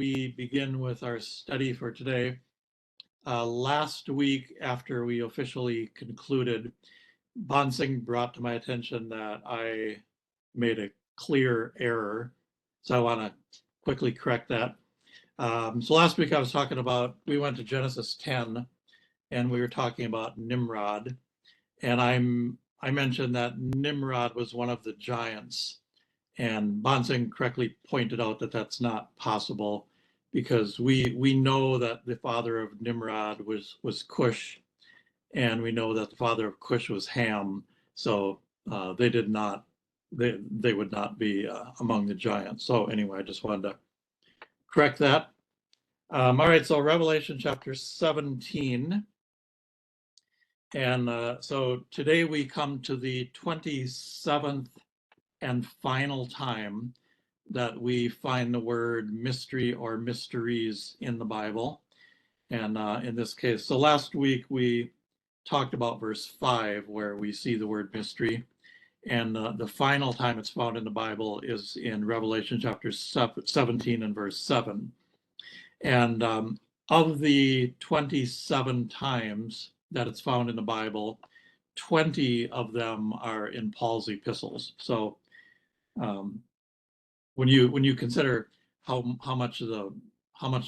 we begin with our study for today. Last week, after we officially concluded, Bonsing brought to my attention that I made a clear error. So I want to quickly correct that. So last week I was talking about, we went to Genesis 10 and we were talking about Nimrod. And I mentioned that Nimrod was one of the giants. And Bonsing correctly pointed out that that's not possible because we know that the father of Nimrod was Cush, and we know that the father of Cush was Ham. So they would not be among the giants. So anyway, I just wanted to correct that. All right, so Revelation chapter 17. And so today we come to the 27th and final time that we find the word mystery or mysteries in the Bible. And in this case, so last week we talked about verse 5 where we see the word mystery. And the final time it's found in the Bible is in Revelation chapter 17 and verse 7. And of the 27 times that it's found in the Bible, 20 of them are in Paul's epistles. So when you consider how much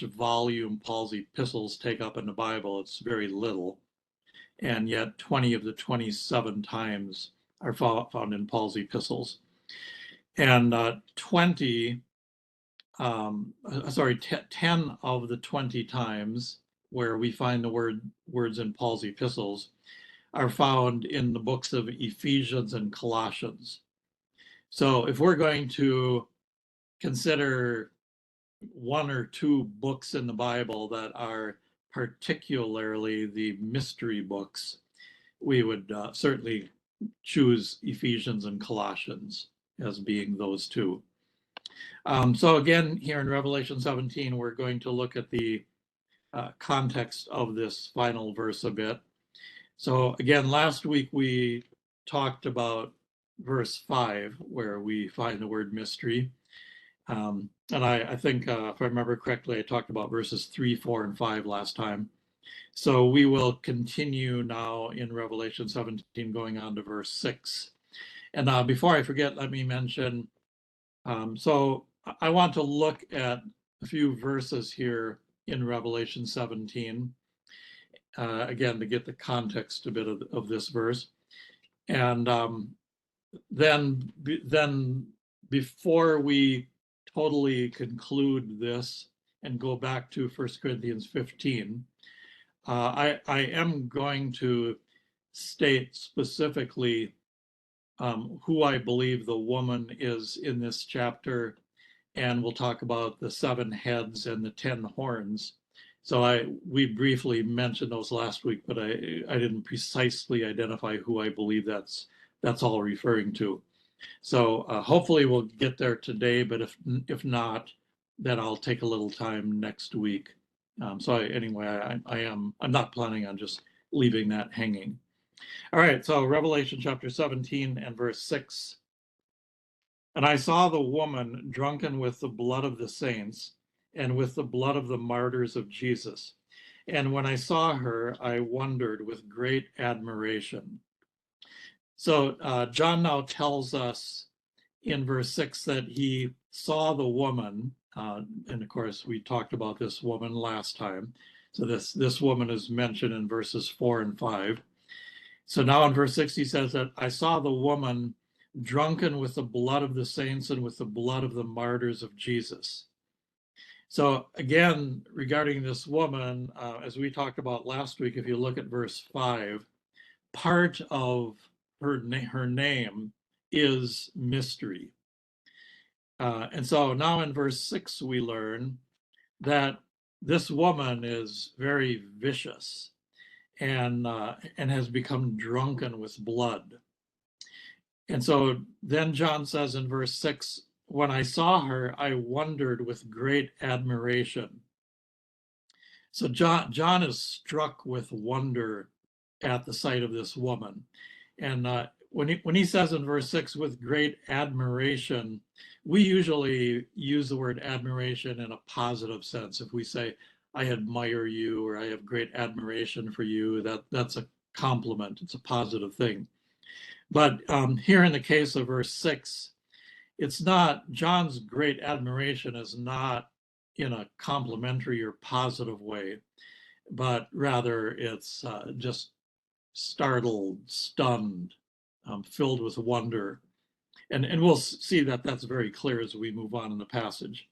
volume Paul's epistles take up in the Bible, it's very little, and yet 20 of the 27 times are found in Paul's epistles, and 10 of the 20 times where we find the words in Paul's epistles are found in the books of Ephesians and Colossians. So if we're going to consider one or two books in the Bible that are particularly the mystery books, we would certainly choose Ephesians and Colossians as being those two. So again, here in Revelation 17, we're going to look at the context of this final verse a bit. So again, last week we talked about verse 5, where we find the word mystery. And I think, if I remember correctly, I talked about verses 3, 4, and 5 last time. So we will continue now in Revelation 17, going on to verse 6. And before I forget, let me mention, so I want to look at a few verses here in Revelation 17, again, to get the context a bit of this verse. And then before we totally conclude this and go back to 1 Corinthians 15, I am going to state specifically who I believe the woman is in this chapter, and we'll talk about the 7 heads and the 10 horns. So we briefly mentioned those last week, but I didn't precisely identify who I believe that's all referring to. So hopefully we'll get there today, but if not, then I'll take a little time next week. Anyway, I'm not planning on just leaving that hanging. All right, so Revelation chapter 17 and verse 6. And I saw the woman drunken with the blood of the saints and with the blood of the martyrs of Jesus. And when I saw her, I wondered with great admiration. So John now tells us in verse 6 that he saw the woman, and of course we talked about this woman last time. So this woman is mentioned in verses 4 and 5. So now in verse 6 he says that I saw the woman drunken with the blood of the saints and with the blood of the martyrs of Jesus. So again, regarding this woman, as we talked about last week, if you look at verse 5, part of her name is mystery. And so now in verse 6, we learn that this woman is very vicious and has become drunken with blood. And so then John says in verse 6, when I saw her, I wondered with great admiration. So John is struck with wonder at the sight of this woman. And when he says in verse 6, with great admiration, we usually use the word admiration in a positive sense. If we say, I admire you, or I have great admiration for you, that's a compliment. It's a positive thing. But here in the case of verse 6, it's not, John's great admiration is not in a complimentary or positive way, but rather it's just startled, stunned, filled with wonder. And we'll see that that's very clear as we move on in the passage.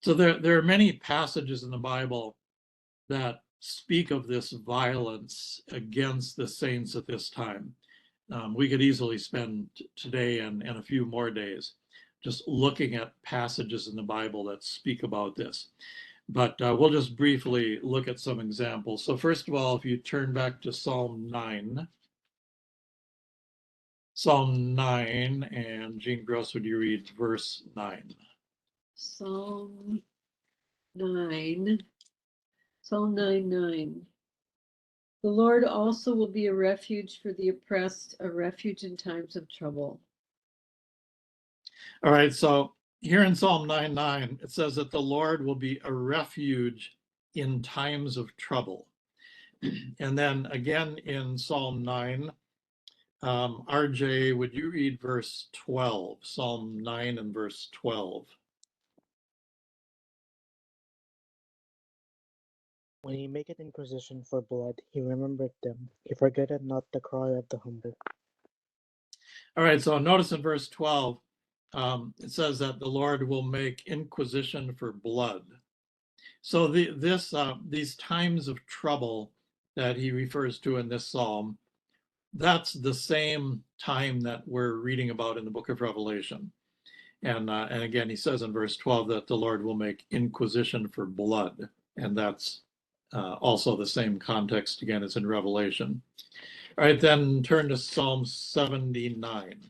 So there are many passages in the Bible that speak of this violence against the saints at this time. We could easily spend today and a few more days just looking at passages in the Bible that speak about this. But we'll just briefly look at some examples. So first of all, if you turn back to Psalm 9. Psalm 9, and Jean Gross, would you read verse 9? Psalm 9. Psalm 9:9. The Lord also will be a refuge for the oppressed, a refuge in times of trouble. All right, so here in Psalm 9:9, it says that the Lord will be a refuge in times of trouble. And then again in Psalm 9, RJ, would you read verse 12? Psalm 9 and verse 12. When he maketh inquisition for blood, he remembered them. He forgetteth not the cry of the humble. All right, so notice in verse 12, it says that the Lord will make inquisition for blood. So these times of trouble that he refers to in this psalm, that's the same time that we're reading about in the book of Revelation. And again, he says in verse 12 that the Lord will make inquisition for blood. And that's also the same context again as in Revelation. All right, then turn to Psalm 79.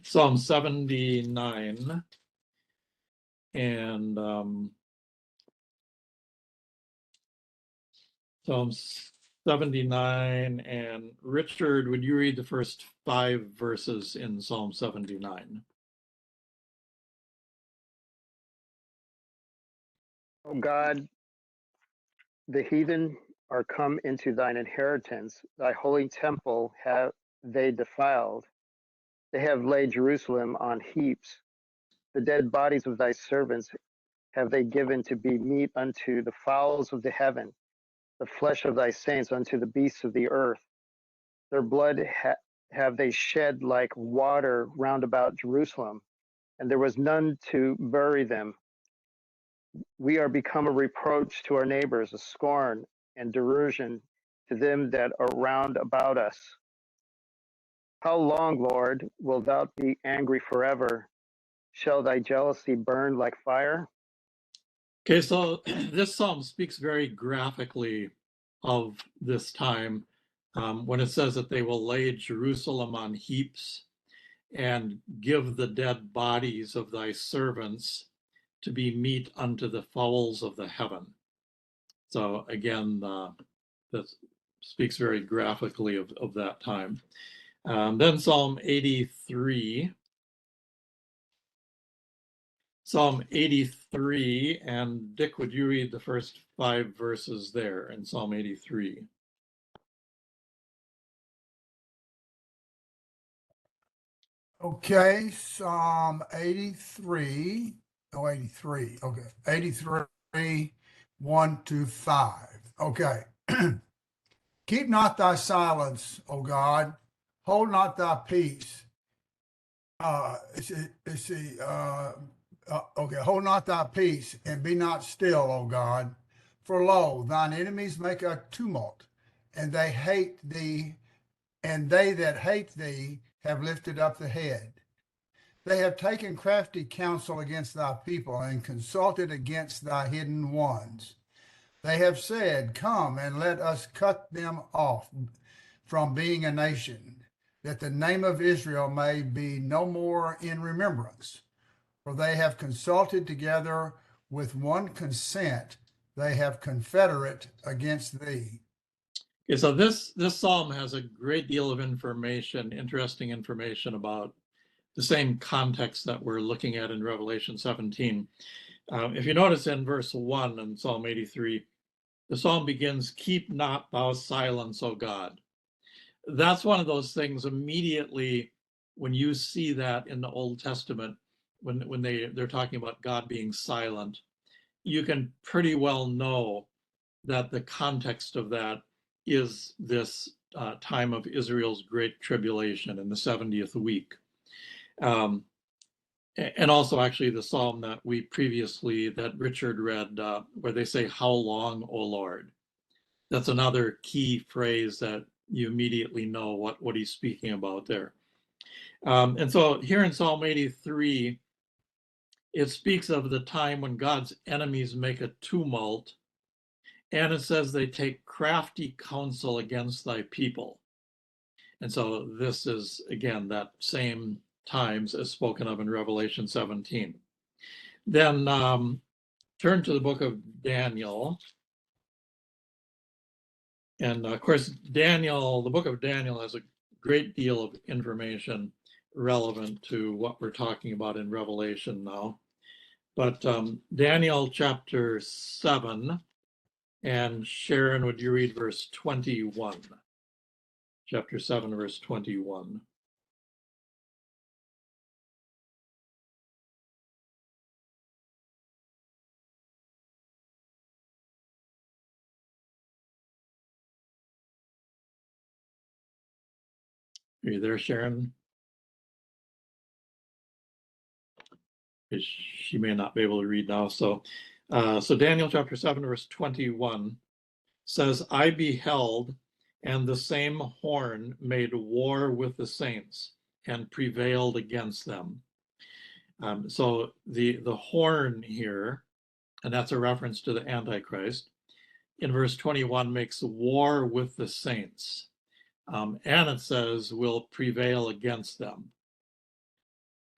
Psalm 79 and Psalm 79, and Richard, would you read the first 5 verses in Psalm 79? O God, the heathen are come into thine inheritance. Thy holy temple have they defiled. They have laid Jerusalem on heaps. The dead bodies of thy servants have they given to be meat unto the fowls of the heaven, the flesh of thy saints unto the beasts of the earth. Their blood have they shed like water round about Jerusalem, and there was none to bury them. We are become a reproach to our neighbors, a scorn and derision to them that are round about us. How long, Lord, wilt thou be angry forever? Shall thy jealousy burn like fire? Okay, so this psalm speaks very graphically of this time when it says that they will lay Jerusalem on heaps and give the dead bodies of thy servants to be meat unto the fowls of the heaven. So again, that speaks very graphically of that time. Then Psalm 83. Psalm 83, and Dick, would you read the first 5 verses there in Psalm 83? Okay, Psalm 83. Oh, 83. Okay, 83, 1-5. Okay. Keep not thy silence, O God. Hold not thy peace. Okay, hold not thy peace and be not still, O God. For lo, thine enemies make a tumult, and they hate thee, and they that hate thee have lifted up the head. They have taken crafty counsel against thy people and consulted against thy hidden ones. They have said, come and let us cut them off from being a nation, that the name of Israel may be no more in remembrance. For they have consulted together with one consent, they have confederate against thee. Yeah, so this psalm has a great deal of information, interesting information about the same context that we're looking at in Revelation 17. If you notice in verse 1 in Psalm 83, the psalm begins, "Keep not thou silence, O God." That's one of those things immediately when you see that in the Old Testament, when they're talking about God being silent, you can pretty well know that the context of that is this time of Israel's great tribulation in the 70th week. And also actually the psalm that we previously, that Richard read, where they say, "How long, O Lord?" That's another key phrase that you immediately know what he's speaking about there. And so here in Psalm 83, it speaks of the time when God's enemies make a tumult, and it says they take crafty counsel against thy people. And so this is, again, that same times as spoken of in Revelation 17. Then turn to the book of Daniel. And of course, the book of Daniel has a great deal of information relevant to what we're talking about in Revelation now. But Daniel chapter 7, and Sharon, would you read verse 21? Chapter 7, verse 21. Are you there, Sharon? She may not be able to read now. So Daniel chapter 7, verse 21 says, "I beheld, and the same horn made war with the saints and prevailed against them." So the horn here, and that's a reference to the Antichrist, in verse 21 makes war with the saints. And it says will prevail against them.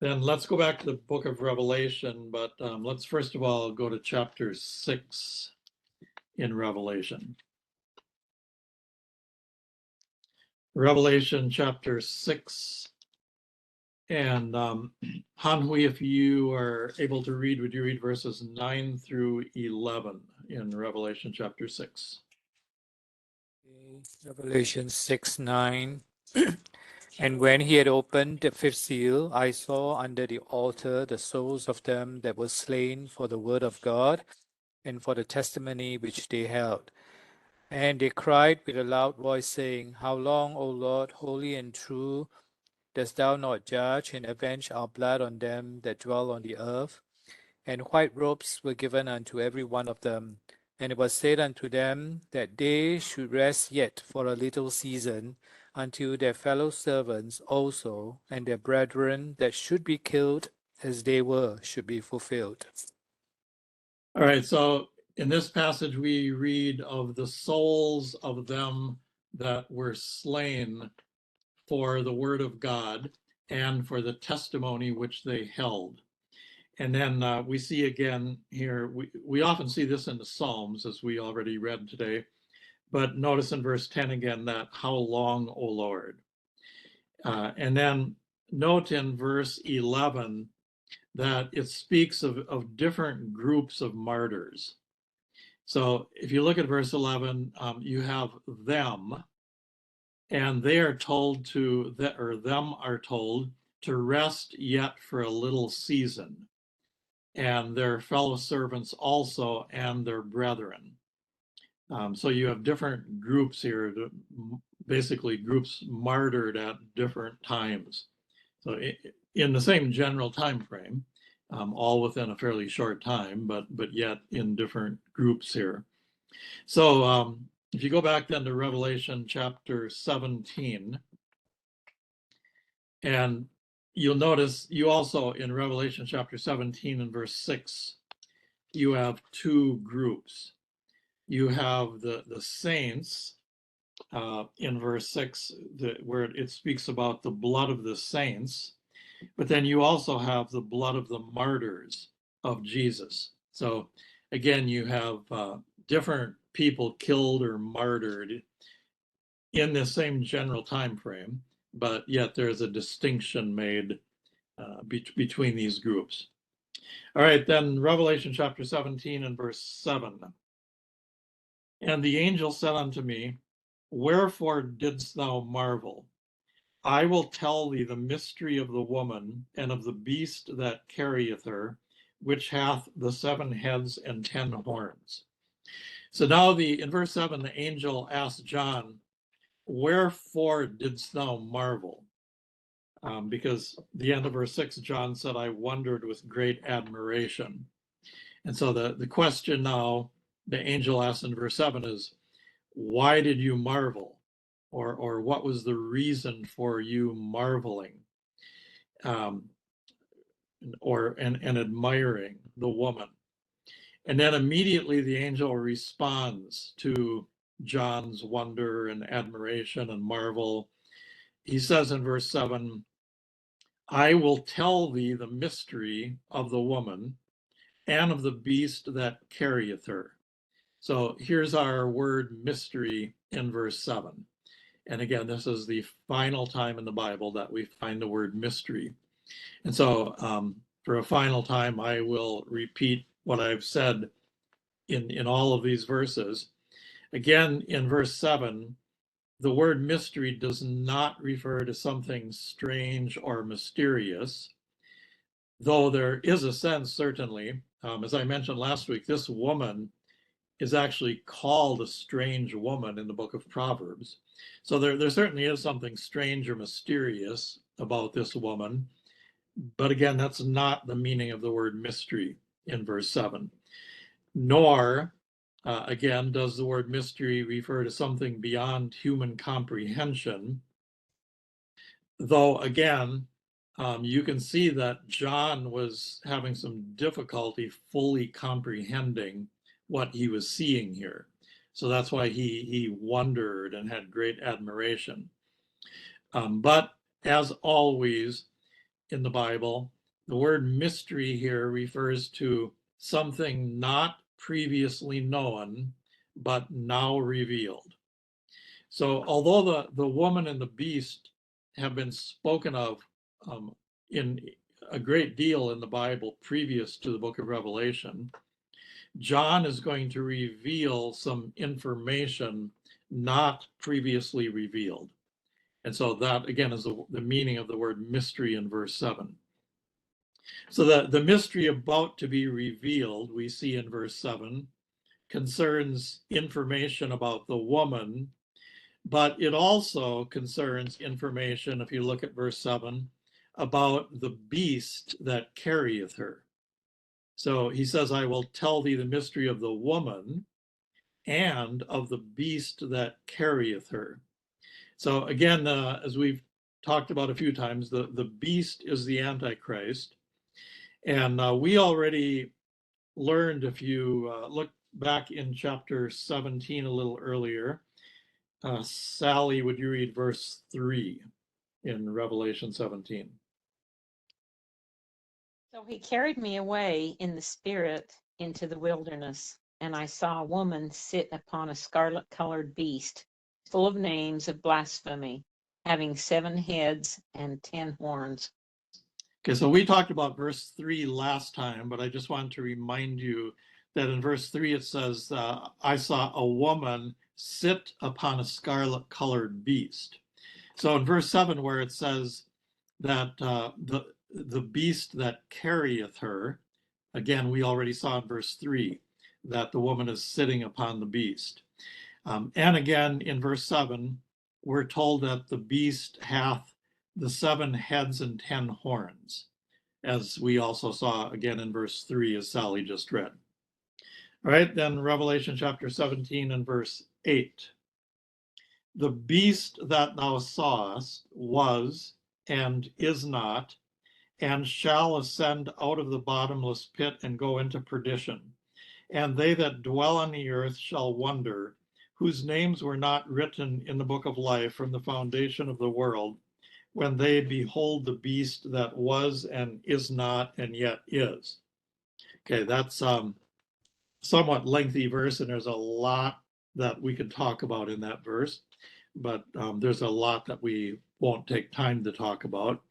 Then let's go back to the book of Revelation, but let's first of all go to chapter 6 in Revelation. Revelation chapter 6. And Han Hui, if you are able to read, would you read verses 9 through 11 in Revelation chapter 6? Revelation 6:9. And when he had opened the fifth seal, I saw under the altar the souls of them that were slain for the word of God and for the testimony which they held. And they cried with a loud voice, saying, How long, O Lord, holy and true, dost thou not judge and avenge our blood on them that dwell on the earth? And white robes were given unto every one of them. And it was said unto them that they should rest yet for a little season, until their fellow servants also and their brethren that should be killed as they were should be fulfilled. All right, so in this passage, we read of the souls of them that were slain for the word of God and for the testimony which they held. And then we see again here, we often see this in the Psalms, as we already read today, but notice in verse 10 again that how long, O Lord? And then note in verse 11 that it speaks of different groups of martyrs. So if you look at verse 11, you have them, and they are told to, or them are told to rest yet for a little season, and their fellow servants also and their brethren. So you have different groups here, basically groups martyred at different times. So in the same general time frame, all within a fairly short time, but yet in different groups here. So if you go back then to Revelation chapter 17, and you'll notice you also in Revelation chapter 17 and verse 6, you have two groups. You have the saints in verse 6, where it speaks about the blood of the saints, but then you also have the blood of the martyrs of Jesus. So again, you have different people killed or martyred in the same general time frame, but yet there's a distinction made between these groups. All right, then Revelation chapter 17 and verse 7. And the angel said unto me, Wherefore didst thou marvel? I will tell thee the mystery of the woman and of the beast that carrieth her, which hath the 7 heads and 10 horns. So now in verse 7, the angel asked John, Wherefore didst thou marvel? Because the end of verse 6, John said, I wondered with great admiration. And so the question now the angel asked in verse 7 is, why did you marvel? Or what was the reason for you marveling and admiring the woman? And then immediately the angel responds to John's wonder and admiration and marvel. He says in verse 7, I will tell thee the mystery of the woman and of the beast that carrieth her. So here's our word mystery in verse 7. And again, this is the final time in the Bible that we find the word mystery. And so for a final time, I will repeat what I've said in all of these verses. Again, in verse 7, the word mystery does not refer to something strange or mysterious, though there is a sense, certainly. As I mentioned last week, this woman is actually called a strange woman in the book of Proverbs. So there certainly is something strange or mysterious about this woman. But again, that's not the meaning of the word mystery in verse 7. Nor, again, does the word mystery refer to something beyond human comprehension. Though, again, you can see that John was having some difficulty fully comprehending what he was seeing here. So that's why he wondered and had great admiration. But as always in the Bible, the word mystery here refers to something not previously known, but now revealed. So although the woman and the beast have been spoken of in a great deal in the Bible previous to the book of Revelation, John is going to reveal some information not previously revealed. And so that, again, is the meaning of the word mystery in verse 7. So the mystery about to be revealed, we see in verse 7, concerns information about the woman, but it also concerns information, if you look at verse 7, about the beast that carrieth her. So he says, I will tell thee the mystery of the woman and of the beast that carrieth her. So again, as we've talked about a few times, the beast is the Antichrist. And we already learned, if you look back in chapter 17 a little earlier, Sally, would you read verse 3 in Revelation 17? So he carried me away in the spirit into the wilderness, and I saw a woman sit upon a scarlet-colored beast, full of names of blasphemy, having 7 heads and 10 horns. Okay, so we talked about verse 3 last time, but I just want to remind you that in verse 3 it says, I saw a woman sit upon a scarlet-colored beast. So in verse 7, where it says that the beast that carrieth her, again, we already saw in verse 3 that the woman is sitting upon the beast. And again, in verse 7, we're told that the beast hath the 7 heads and 10 horns, as we also saw again in verse 3, as Sally just read. All right, then Revelation chapter 17 and verse 8. The beast that thou sawest was and is not, and shall ascend out of the bottomless pit and go into perdition. And they that dwell on the earth shall wonder, whose names were not written in the book of life from the foundation of the world, when they behold the beast that was and is not and yet is. Okay, that's somewhat lengthy verse, and there's a lot that we could talk about in that verse. but there's a lot that we won't take time to talk about.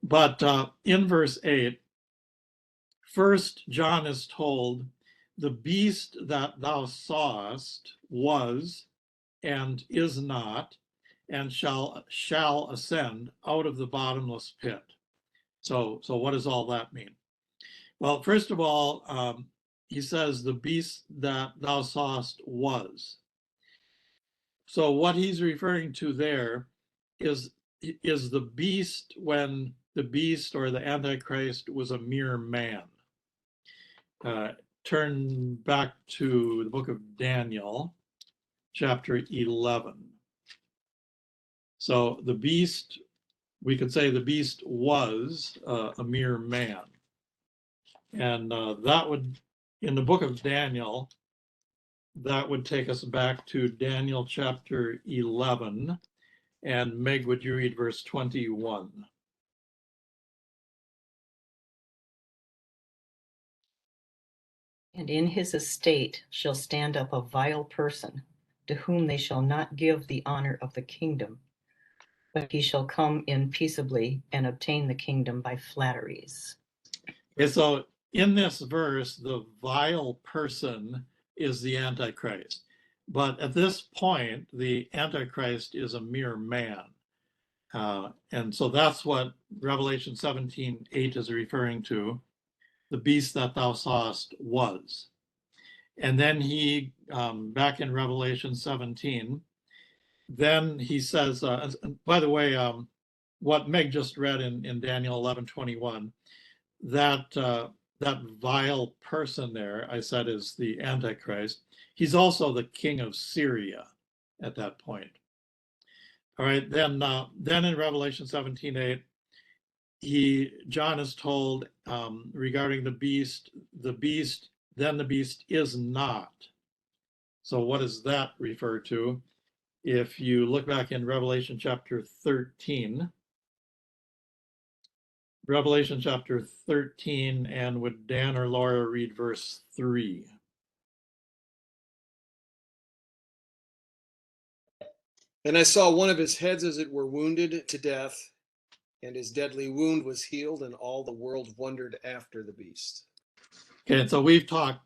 But in verse 8, first John is told, the beast that thou sawest was and is not, and shall ascend out of the bottomless pit. So what does all that mean? Well, first of all, he says the beast that thou sawest was. So what he's referring to there is the beast when the beast or the Antichrist was a mere man. Turn back to the book of Daniel, chapter 11. So the beast, we could say the beast was a mere man. And that would, in the book of Daniel, that would take us back to Daniel chapter 11. And Meg, would you read verse 21? And in his estate shall stand up a vile person, to whom they shall not give the honor of the kingdom, but he shall come in peaceably and obtain the kingdom by flatteries. Okay, so in this verse, the vile person is the Antichrist. But at this point, the Antichrist is a mere man. And so that's what Revelation 17:8 is referring to. The beast that thou sawest was. And then he, back in Revelation 17, then he says, by the way, what Meg just read in Daniel 11:21, that vile person there, I said, is the Antichrist. He's also the king of Syria at that point. All right, then in Revelation 17:8, John is told regarding the beast is not. So what does that refer to? If you look back in Revelation chapter 13, and would Dan or Laura read verse 3? And I saw one of his heads as it were wounded to death, and his deadly wound was healed, and all the world wondered after the beast. Okay, and so we've talked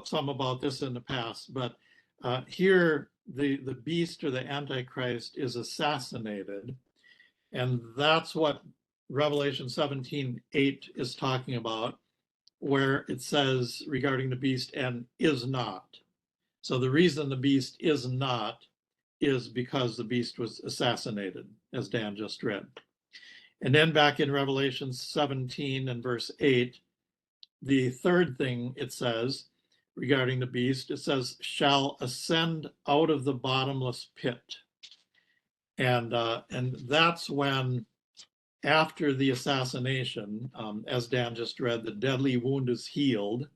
some about this in the past, but here the beast or the Antichrist is assassinated, and that's what Revelation 17:8 is talking about, where it says regarding the beast and is not. So the reason the beast is not is because the beast was assassinated, as Dan just read. And then back in Revelation 17 and verse 8, the third thing it says regarding the beast, it says, shall ascend out of the bottomless pit. And that's when, after the assassination, as Dan just read, the deadly wound is healed.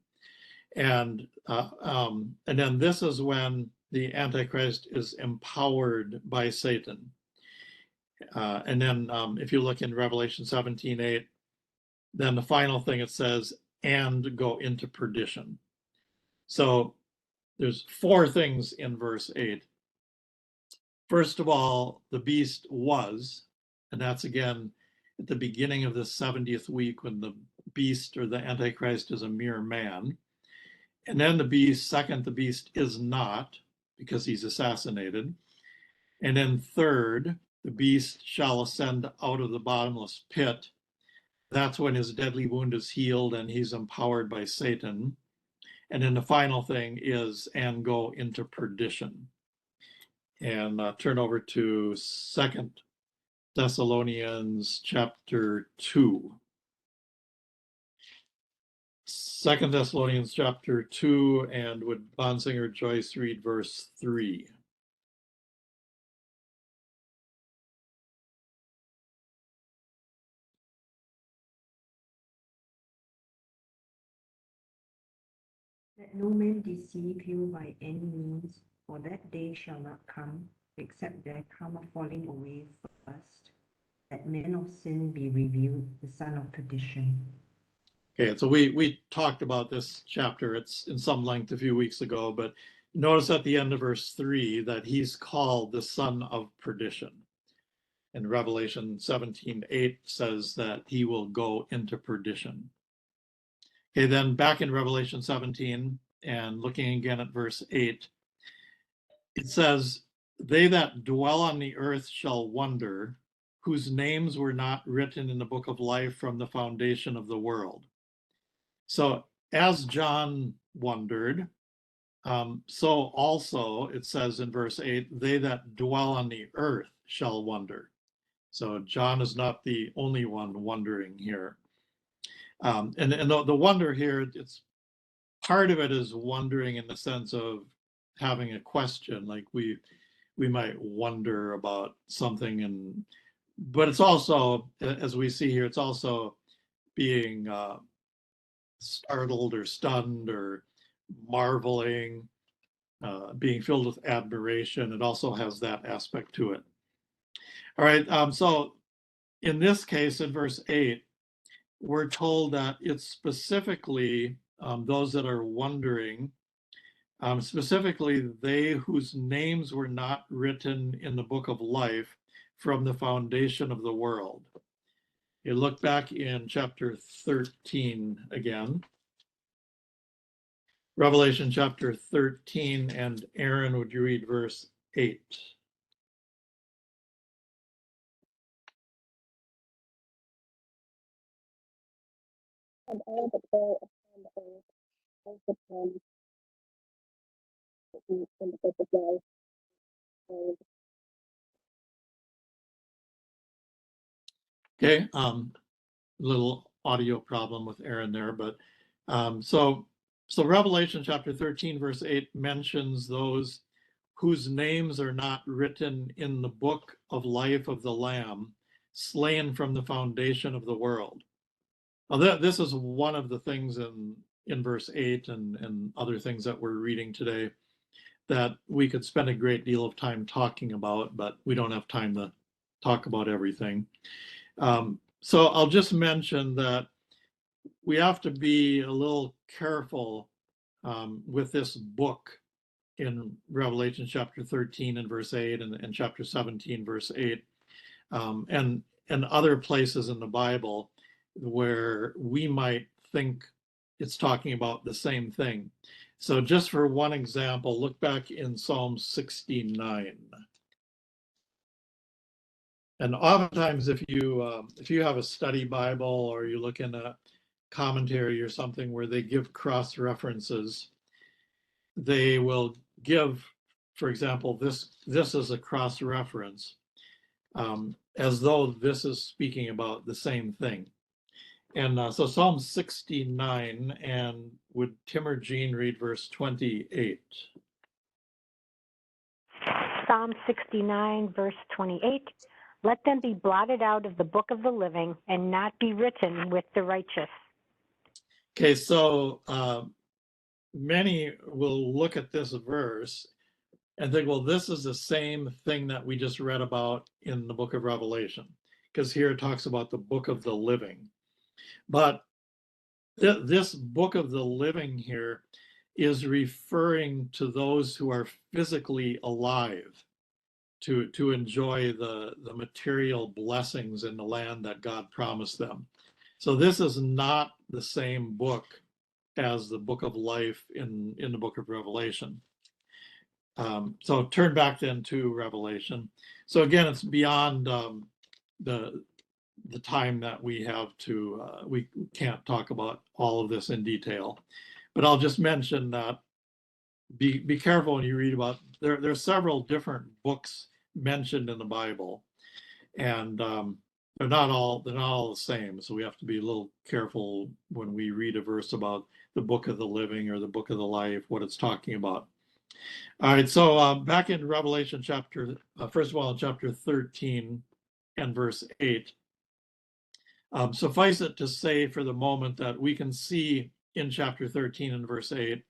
And then this is when the Antichrist is empowered by Satan. And then if you look in Revelation 17:8, then the final thing it says, and go into perdition. So there's four things in verse 8. First of all, the beast was, and that's again at the beginning of the 70th week when the beast or the Antichrist is a mere man. And then the beast is not, because he's assassinated. And then third, the beast shall ascend out of the bottomless pit. That's when his deadly wound is healed and he's empowered by Satan. And then the final thing is, and go into perdition. And turn over to 2 Thessalonians chapter 2. 2 Thessalonians chapter 2, and would Bonsinger Joyce read verse 3? Let no man deceive you by any means, for that day shall not come, except there come a falling away first, that men of sin be revealed, the son of perdition. Okay, so we talked about this chapter. It's in some length a few weeks ago, but notice at the end of verse 3 that he's called the son of perdition. And Revelation 17:8 says that he will go into perdition. Okay, then back in Revelation 17 and looking again at verse 8, it says, "They that dwell on the earth shall wonder, whose names were not written in the book of life from the foundation of the world." So as John wondered, so also it says in verse 8, "They that dwell on the earth shall wonder." So John is not the only one wondering here. And the wonder here, it's part of it is wondering in the sense of having a question, like we might wonder about something, but it's also, as we see here, it's also being startled or stunned or marveling, being filled with admiration. It also has that aspect to it. All right, so in this case, in verse 8, we're told that it's specifically those that are wondering, specifically they whose names were not written in the book of life from the foundation of the world. You look back in chapter 13 again. Revelation chapter 13, and Aaron, would you read verse 8? And all that dwell upon the earth, all the them in the book of life. Okay, little audio problem with Aaron there, but so Revelation chapter 13, verse 8 mentions those whose names are not written in the book of life of the Lamb, slain from the foundation of the world. Now, this is one of the things in verse 8 and other things that we're reading today that we could spend a great deal of time talking about, but we don't have time to talk about everything. So I'll just mention that we have to be a little careful with this book in Revelation chapter 13 and verse 8 and chapter 17 verse 8 and other places in the Bible where we might think it's talking about the same thing. So just for one example, look back in Psalm 69. And oftentimes if you have a study Bible or you look in a commentary or something where they give cross references, they will give, for example, this is a cross reference, as though this is speaking about the same thing. And so Psalm 69, and would Tim or Jean read verse 28? Psalm 69, verse 28. Let them be blotted out of the book of the living and not be written with the righteous. Okay, so many will look at this verse and think, well, this is the same thing that we just read about in the book of Revelation, because here it talks about the book of the living. But this book of the living here is referring to those who are physically alive to enjoy the material blessings in the land that God promised them. So this is not the same book as the book of life in the book of Revelation. So turn back then to Revelation. So again, it's beyond the time that we have to, we can't talk about all of this in detail, but I'll just mention that be careful when you read about, there are several different books mentioned in the Bible, and they're not all the same. So we have to be a little careful when we read a verse about the book of the living or the book of the life, what it's talking about. All right, so back in Revelation chapter, first of all, in chapter 13 and verse 8, suffice it to say for the moment that we can see in chapter 13 and verse 8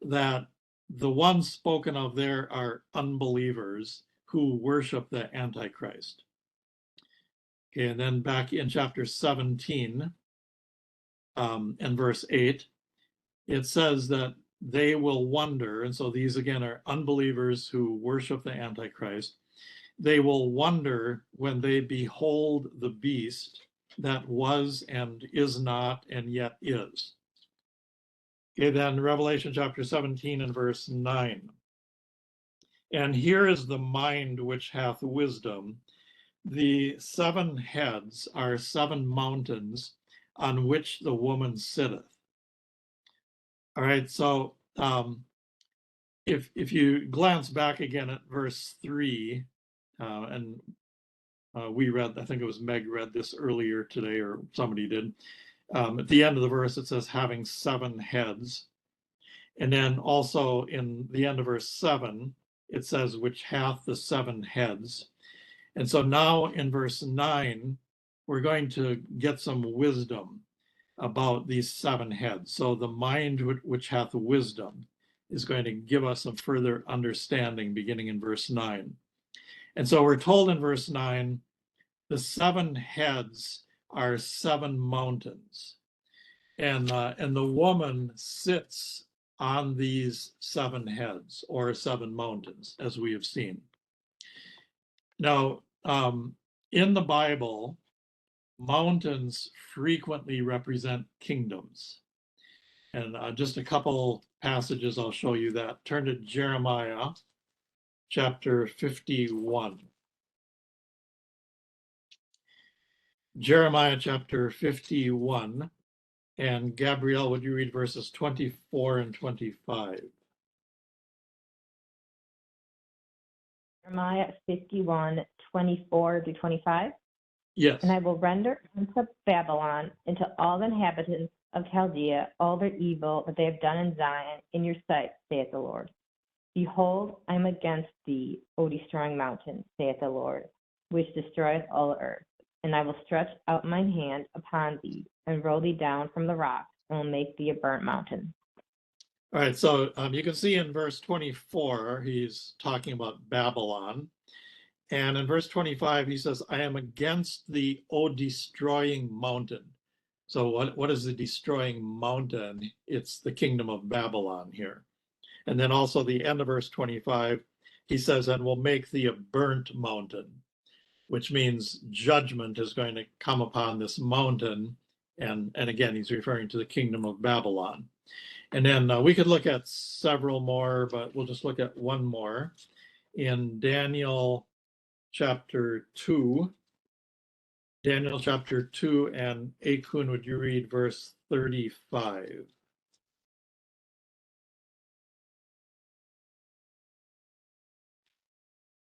that the ones spoken of there are unbelievers who worship the Antichrist. Okay, and then back in chapter 17 and verse 8, it says that they will wonder, and so these again are unbelievers who worship the Antichrist. They will wonder when they behold the beast that was and is not and yet is. Okay, then Revelation chapter 17 and verse 9. And here is the mind which hath wisdom. The 7 heads are 7 mountains on which the woman sitteth. All right, so if you glance back again at verse 3, and we read, I think it was Meg read this earlier today, or somebody did. At the end of the verse, it says having 7 heads. And then also in the end of verse 7, it says, which hath the 7 heads. And so now in verse 9, we're going to get some wisdom about these 7 heads. So the mind which hath wisdom is going to give us some further understanding beginning in verse 9. And so we're told in verse 9, the 7 heads are 7 mountains. And the woman sits on these 7 heads or 7 mountains, as we have seen. Now, in the Bible, mountains frequently represent kingdoms. And just a couple passages, I'll show you that. Turn to Jeremiah chapter 51. Jeremiah chapter 51. And Gabrielle, would you read verses 24 and 25? Jeremiah 51, 24 to 25. Yes. And I will render unto Babylon and to all the inhabitants of Chaldea all their evil that they have done in Zion in your sight, saith the Lord. Behold, I am against thee, O destroying mountain, saith the Lord, which destroyeth all the earth. And I will stretch out mine hand upon thee, and roll thee down from the rocks, and will make thee a burnt mountain. All right, so you can see in verse 24, he's talking about Babylon. And in verse 25, he says, I am against thee, O destroying mountain. So what is the destroying mountain? It's the kingdom of Babylon here. And then also the end of verse 25, he says, and will make thee a burnt mountain, which means judgment is going to come upon this mountain. And again, he's referring to the kingdom of Babylon. And then we could look at several more, but we'll just look at one more. In Daniel chapter 2, Daniel chapter 2, and Akun, would you read verse 35?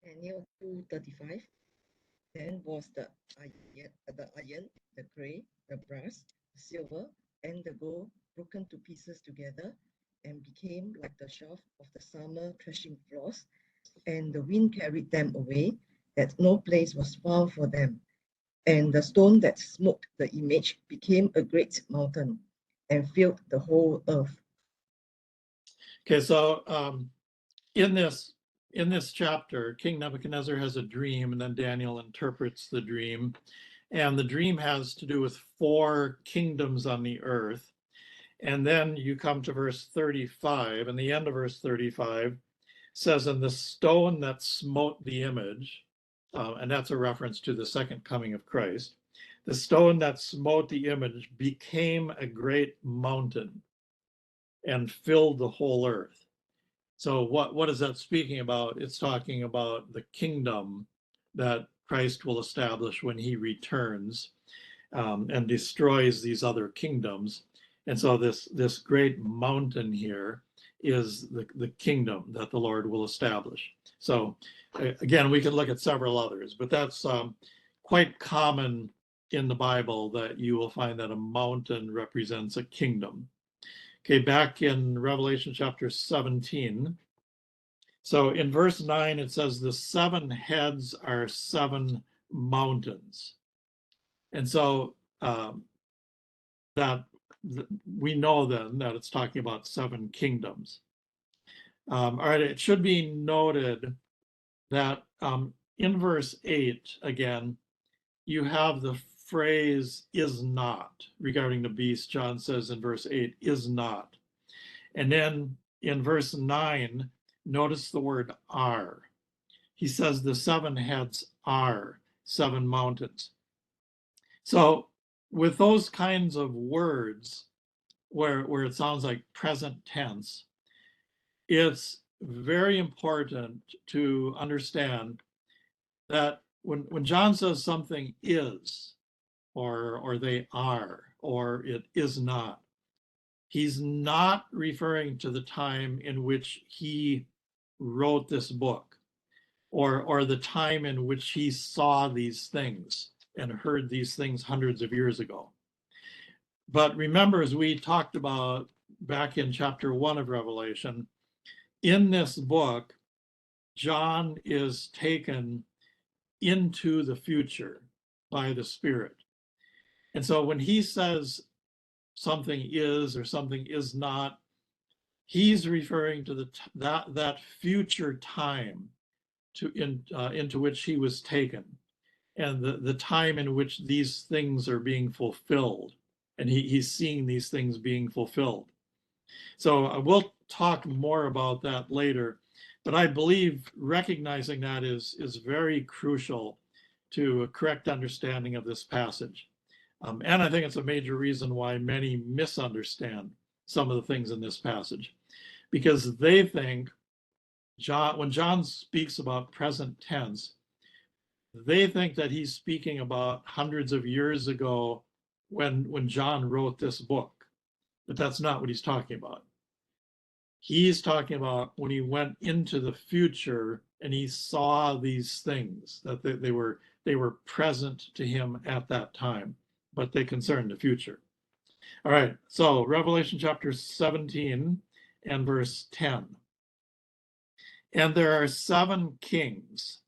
Daniel 2:35. Then was the iron, the clay, the brass, the silver, and the gold broken to pieces together, and became like the chaff of the summer threshing floors, and the wind carried them away, that no place was found for them. And the stone that smote the image became a great mountain, and filled the whole earth. Okay, so in this chapter, King Nebuchadnezzar has a dream, and then Daniel interprets the dream. And the dream has to do with 4 kingdoms on the earth. And then you come to verse 35, and the end of verse 35 says, and the stone that smote the image, and that's a reference to the second coming of Christ, the stone that smote the image became a great mountain and filled the whole earth. So what is that speaking about? It's talking about the kingdom that Christ will establish when he returns and destroys these other kingdoms. And so this great mountain here is the kingdom that the Lord will establish. So again, we could look at several others, but that's quite common in the Bible that you will find that a mountain represents a kingdom. Okay, back in Revelation chapter 17. So in verse 9, it says the 7 heads are 7 mountains. And so that we know then that it's talking about 7 kingdoms. All right, it should be noted that in verse 8, again, you have the phrase is not regarding the beast. John says in verse 8, is not. And then in verse 9, notice the word are. He says the 7 heads are 7 mountains. So with those kinds of words, where it sounds like present tense, it's very important to understand that when John says something is, or they are, or it is not, he's not referring to the time in which he wrote this book, or the time in which he saw these things and heard these things hundreds of years ago. But remember, as we talked about back in chapter 1 of Revelation, in this book, John is taken into the future by the Spirit. And so when he says something is or something is not, he's referring to that future time into which he was taken, and the time in which these things are being fulfilled. And he's seeing these things being fulfilled. So we'll talk more about that later, but I believe recognizing that is very crucial to a correct understanding of this passage. And I think it's a major reason why many misunderstand some of the things in this passage, because they think when John speaks about present tense, they think that he's speaking about hundreds of years ago when John wrote this book, but that's not what he's talking about. He's talking about when he went into the future and he saw these things, that they were present to him at that time, but they concern the future. All right, so Revelation chapter 17 and verse 10. And there are 7 kings,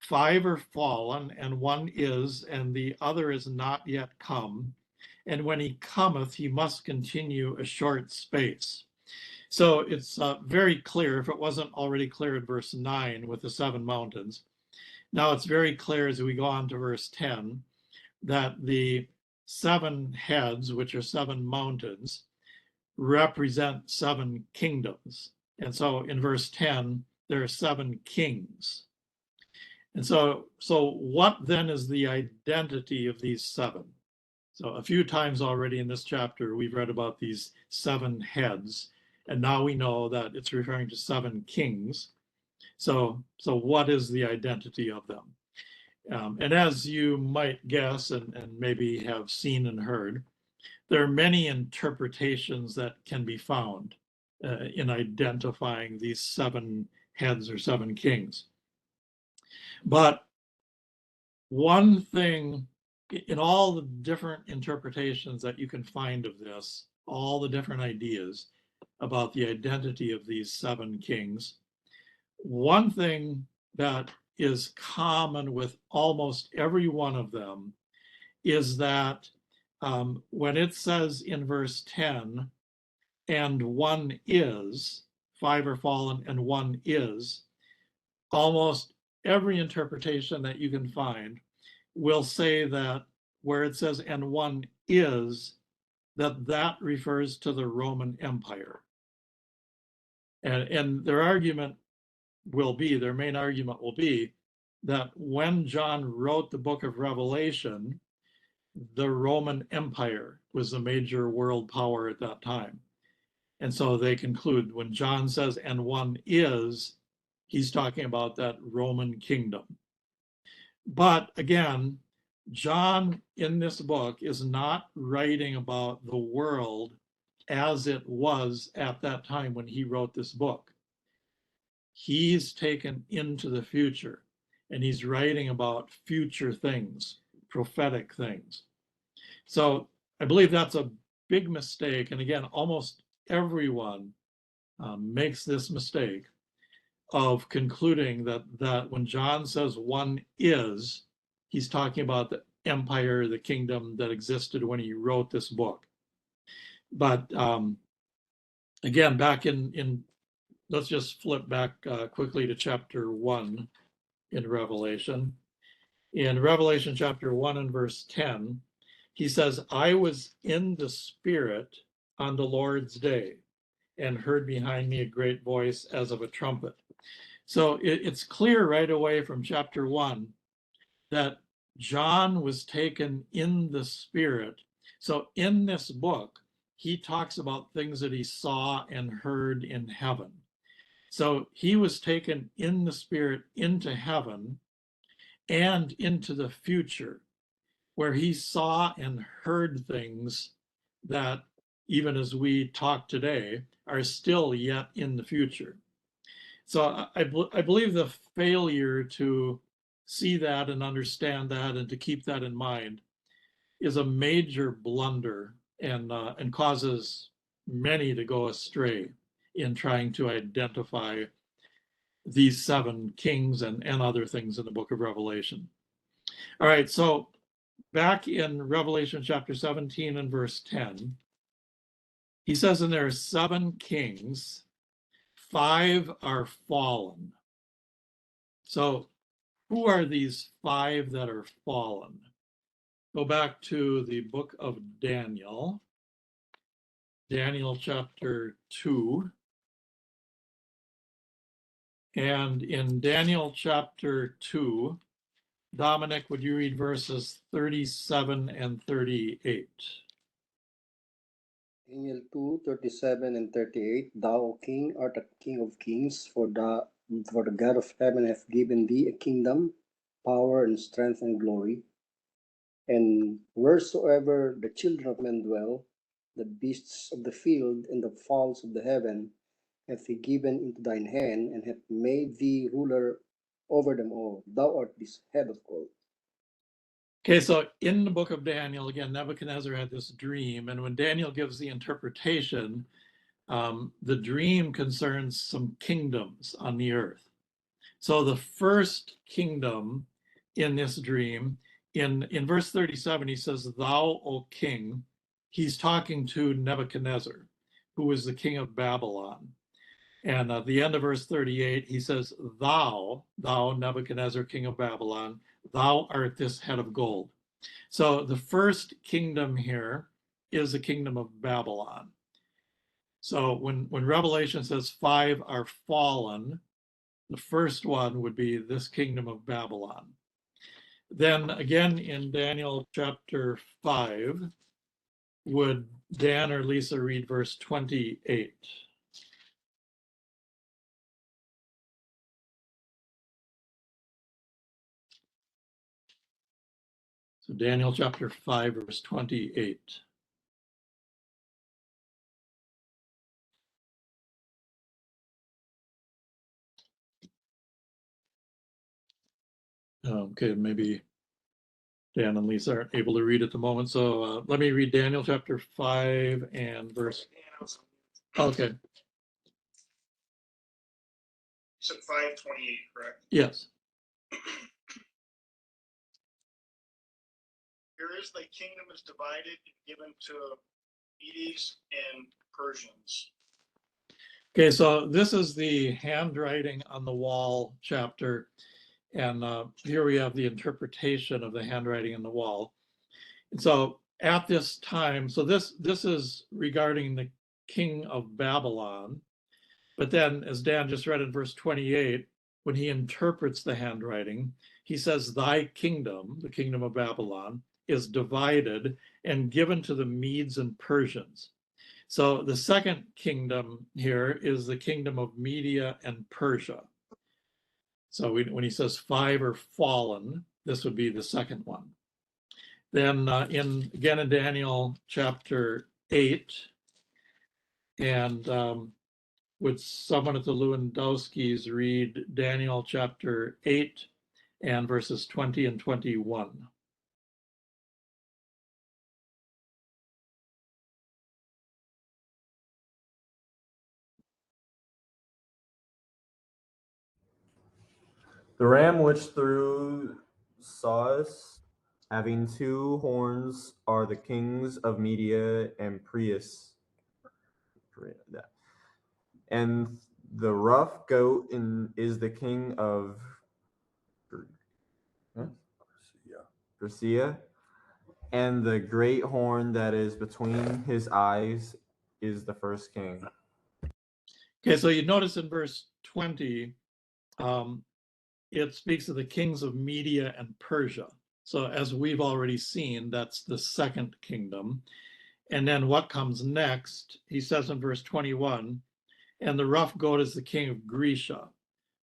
5 are fallen, and 1 is, and the other is not yet come. And when he cometh, he must continue a short space. So it's very clear, if it wasn't already clear in verse 9 with the 7 mountains. Now it's very clear as we go on to verse 10 that the 7 heads, which are 7 mountains, represent 7 kingdoms. And so in verse 10, there are 7 kings. And so what then is the identity of these 7? So a few times already in this chapter, we've read about these 7 heads, and now we know that it's referring to 7 kings. So what is the identity of them? And as you might guess, and maybe have seen and heard, there are many interpretations that can be found in identifying these 7 heads or 7 kings. But one thing, in all the different interpretations that you can find of this, all the different ideas about the identity of these 7 kings, one thing that is common with almost every one of them is that when it says in verse 10, and 1 is, 5 are fallen and 1 is, almost every interpretation that you can find will say that where it says and 1 is, that refers to the Roman Empire. And their argument will be, their main argument will be that when John wrote the book of Revelation, the Roman Empire was the major world power at that time. And so they conclude when John says, and 1 is, he's talking about that Roman kingdom. But again, John in this book is not writing about the world as it was at that time when he wrote this book. He's taken into the future and he's writing about future things, prophetic things. So I believe that's a big mistake. And again, almost everyone makes this mistake of concluding that when John says 1 is, he's talking about the empire, the kingdom that existed when he wrote this book. But again, back in let's just flip back quickly to chapter 1 in Revelation. In Revelation chapter 1 and verse 10, he says, I was in the Spirit on the Lord's day, and heard behind me a great voice as of a trumpet. So it's clear right away from chapter 1 that John was taken in the Spirit. So in this book, he talks about things that he saw and heard in heaven. So he was taken in the Spirit into heaven and into the future, where he saw and heard things that, even as we talk today, are still yet in the future. So I believe the failure to see that and understand that and to keep that in mind is a major blunder and causes many to go astray in trying to identify these 7 kings and other things in the book of Revelation. All right, so back in Revelation chapter 17 and verse 10, he says, and there are 7 kings, 5 are fallen. So who are these 5 that are fallen? Go back to the book of Daniel, Daniel chapter 2. And in Daniel chapter 2, Dominic, would you read verses 37 and 38? Daniel 2:37 and 38. Thou, O king, art a king of kings, for the God of heaven hath given thee a kingdom, power, and strength, and glory. And wheresoever the children of men dwell, the beasts of the field and the fowls of the heaven hath he given into thine hand, and hath made thee ruler over them all. Thou art this head of gold. Okay, so in the book of Daniel, again, Nebuchadnezzar had this dream, and when Daniel gives the interpretation, the dream concerns some kingdoms on the earth. So the first kingdom in this dream, in verse 37, he says, Thou, O king, he's talking to Nebuchadnezzar, who was the king of Babylon. And at the end of verse 38, he says, Thou, Nebuchadnezzar, king of Babylon, thou art this head of gold. So the first kingdom here is the kingdom of Babylon. So when Revelation says 5 are fallen, the first one would be this kingdom of Babylon. Then again in Daniel chapter 5, would Dan or Lisa read verse 28? So Daniel chapter 5, verse 28. Okay, maybe Dan and Lisa aren't able to read at the moment. So let me read Daniel chapter 5 and verse. Okay. You said 5:28, correct? Yes. Here is the kingdom is divided and given to Medes and Persians. Okay, so this is the handwriting on the wall chapter. And here we have the interpretation of the handwriting on the wall. And so at this time, so this is regarding the king of Babylon. But then, as Dan just read in verse 28, when he interprets the handwriting, he says, Thy kingdom, the kingdom of Babylon, is divided and given to the Medes and Persians. So the second kingdom here is the kingdom of Media and Persia. So when he says 5 are fallen, this would be the second one. Then again in Daniel chapter 8, and would someone at the Lewandowskis read Daniel chapter 8 and verses 20 and 21? The ram which thou sawest, having 2 horns, are the kings of Media and Prius. And the rough goat is the king of Persia. And the great horn that is between his eyes is the first king. Okay, so you notice in verse 20, it speaks of the kings of Media and Persia. So as we've already seen, that's the second kingdom. And then what comes next, he says in verse 21, and the rough goat is the king of Grecia,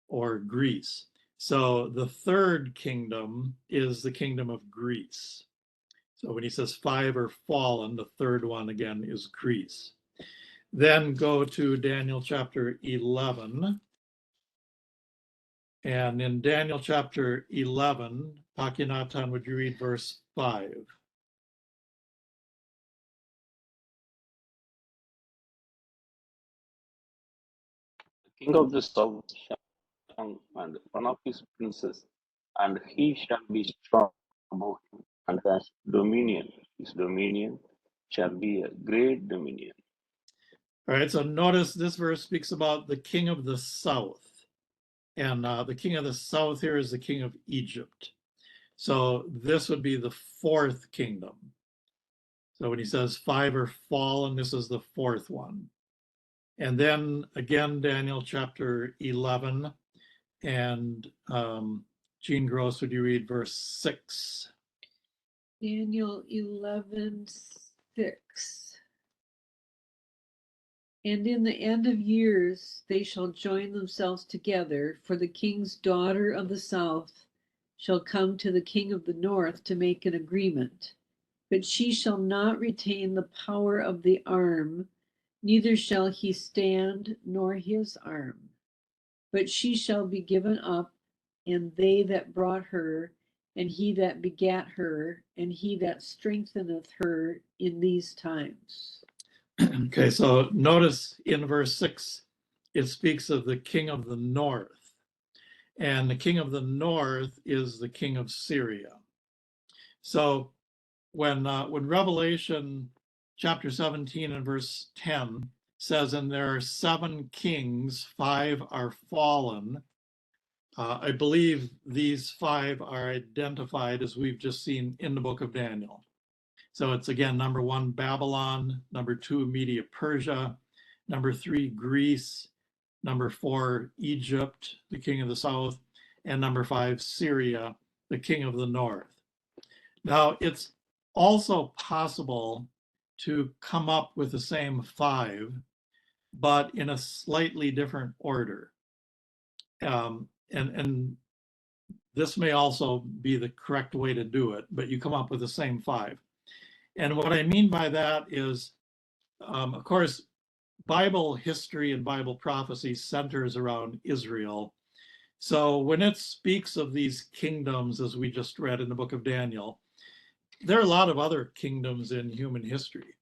or Greece. So the third kingdom is the kingdom of Greece. So when he says 5 are fallen, the third one again is Greece. Then go to Daniel chapter 11. And in Daniel chapter 11, Pakinatan, would you read verse 5? The king of the south shall come, and one of his princes, and he shall be strong above him, and has dominion. His dominion shall be a great dominion. All right, so notice this verse speaks about the king of the south. And the king of the south here is the king of Egypt. So this would be the fourth kingdom. So when he says 5 are fallen, this is the fourth one. And then again, Daniel chapter 11. And Jean Gross, would you read verse 6? Daniel 11:6. And in the end of years they shall join themselves together, for the king's daughter of the south shall come to the king of the north to make an agreement. But she shall not retain the power of the arm, neither shall he stand nor his arm. But she shall be given up, and they that brought her, and he that begat her, and he that strengtheneth her in these times. Okay, so notice in verse 6, it speaks of the king of the north. And the king of the north is the king of Syria. So when Revelation chapter 17 and verse 10 says, and there are 7 kings, 5 are fallen, I believe these 5 are identified as we've just seen in the book of Daniel. So it's again, number 1, Babylon, number 2, Media Persia, number 3, Greece, number 4, Egypt, the king of the south, and number 5, Syria, the king of the north. Now, it's also possible to come up with the same 5, but in a slightly different order. And this may also be the correct way to do it, but you come up with the same 5. And what I mean by that is, of course, Bible history and Bible prophecy centers around Israel. So when it speaks of these kingdoms, as we just read in the book of Daniel, there are a lot of other kingdoms in human history.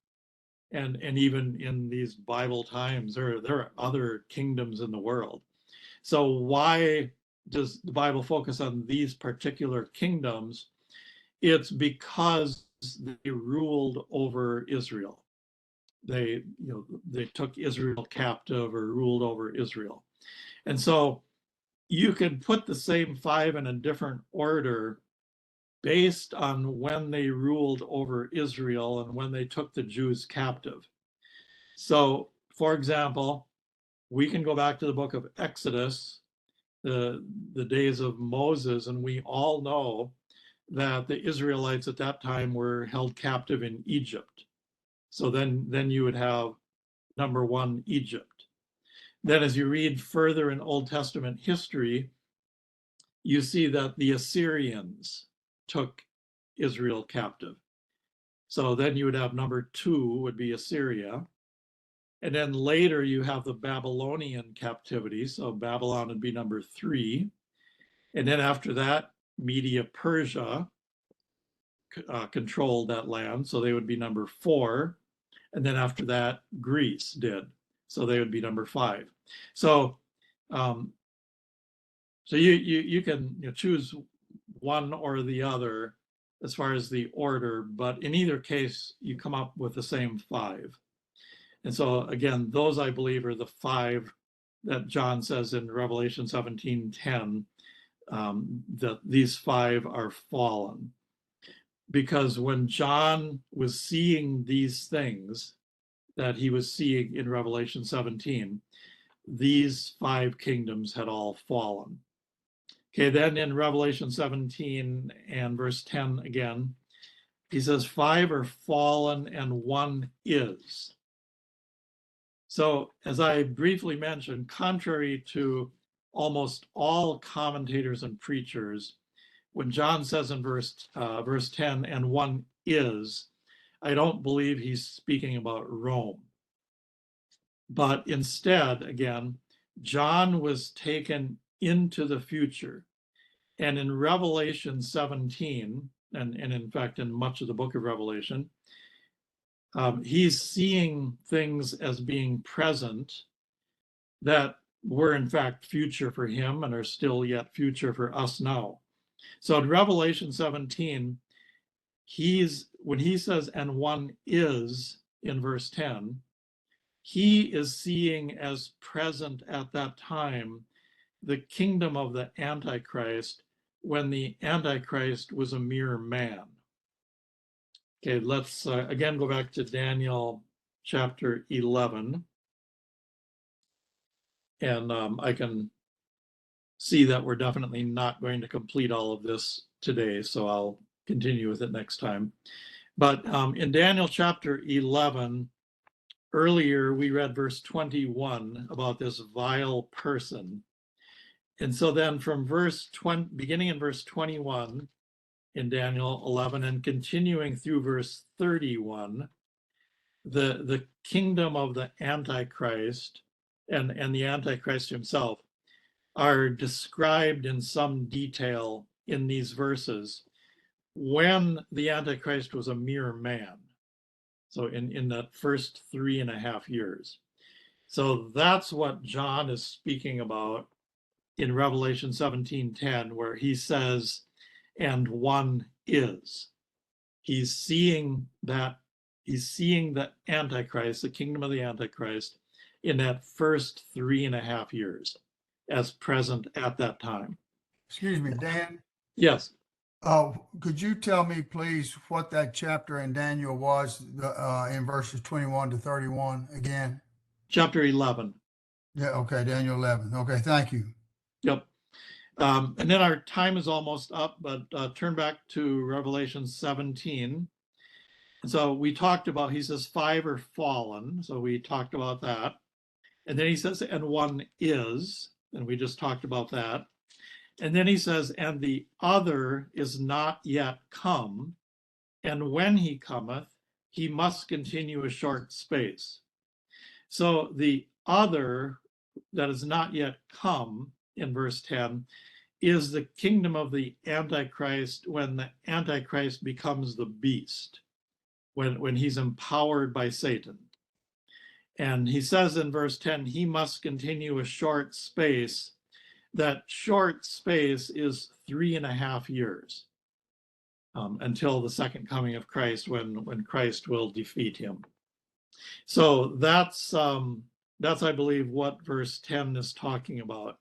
And even in these Bible times, there are other kingdoms in the world. So why does the Bible focus on these particular kingdoms? It's because they ruled over Israel. They took Israel captive or ruled over Israel. And so you can put the same 5 in a different order based on when they ruled over Israel and when they took the Jews captive. So, for example, we can go back to the book of Exodus, the days of Moses, and we all know that the Israelites at that time were held captive in Egypt. So then you would have number 1, Egypt. Then as you read further in Old Testament history, you see that the Assyrians took Israel captive. So then you would have number 2 would be Assyria. And then later you have the Babylonian captivity. So Babylon would be number 3. And then after that, Media Persia controlled that land. So they would be number 4. And then after that, Greece did. So they would be number 5. So you can choose one or the other as far as the order, but in either case, you come up with the same 5. And so again, those I believe are the 5 that John says in Revelation 17:10, that these 5 are fallen. Because when John was seeing these things that he was seeing in Revelation 17, these 5 kingdoms had all fallen. Okay, then in Revelation 17 and verse 10 again, he says 5 are fallen and 1 is. So as I briefly mentioned, contrary to almost all commentators and preachers, when John says in verse 10, and 1 is, I don't believe he's speaking about Rome. But instead, again, John was taken into the future. And in Revelation 17, and in fact, in much of the book of Revelation, he's seeing things as being present that were in fact future for him and are still yet future for us now. So in Revelation 17, when he says, and 1 is in verse 10, he is seeing as present at that time the kingdom of the Antichrist, when the Antichrist was a mere man. Okay, let's again go back to Daniel chapter 11. And I can see that we're definitely not going to complete all of this today, so I'll continue with it next time. But in Daniel chapter 11, earlier we read verse 21 about this vile person. And so then from beginning in verse 21 in Daniel 11 and continuing through verse 31, the kingdom of the Antichrist and the Antichrist himself are described in some detail in these verses when the Antichrist was a mere man. So in that first 3.5 years. So that's what John is speaking about in Revelation 17:10, where he says, and 1 is. He's seeing the Antichrist, the kingdom of the Antichrist, in that first 3.5 years as present at that time. Excuse me, Dan. Yes. Could you tell me, please, what that chapter in Daniel was in verses 21 to 31 again? Chapter 11. Yeah, okay, Daniel 11. Okay, thank you. Yep. And then our time is almost up, but turn back to Revelation 17. So we talked about, he says 5 are fallen. So we talked about that. And then he says, and 1 is, and we just talked about that. And then he says, and the other is not yet come. And when he cometh, he must continue a short space. So the other that is not yet come in verse 10 is the kingdom of the Antichrist, when the Antichrist becomes the beast, when he's empowered by Satan. And he says in verse 10, he must continue a short space. That short space is 3.5 years until the second coming of Christ, when Christ will defeat him. So that's I believe what verse 10 is talking about.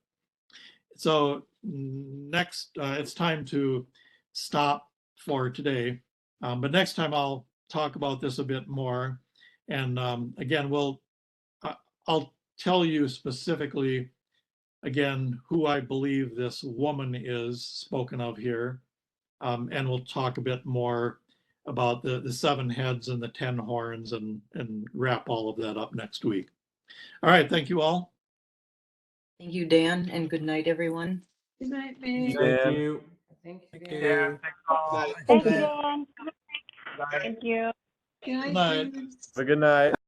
So next, it's time to stop for today. But next time I'll talk about this a bit more. And again, I'll tell you specifically, again, who I believe this woman is spoken of here. And we'll talk a bit more about the 7 heads and the 10 horns and wrap all of that up next week. All right, thank you all. Thank you, Dan, and good night, everyone. Good night, Meg. Thank you. Thank you. Thank you, Dan. Thank you. Good night, Good night. Dan. Have a good night.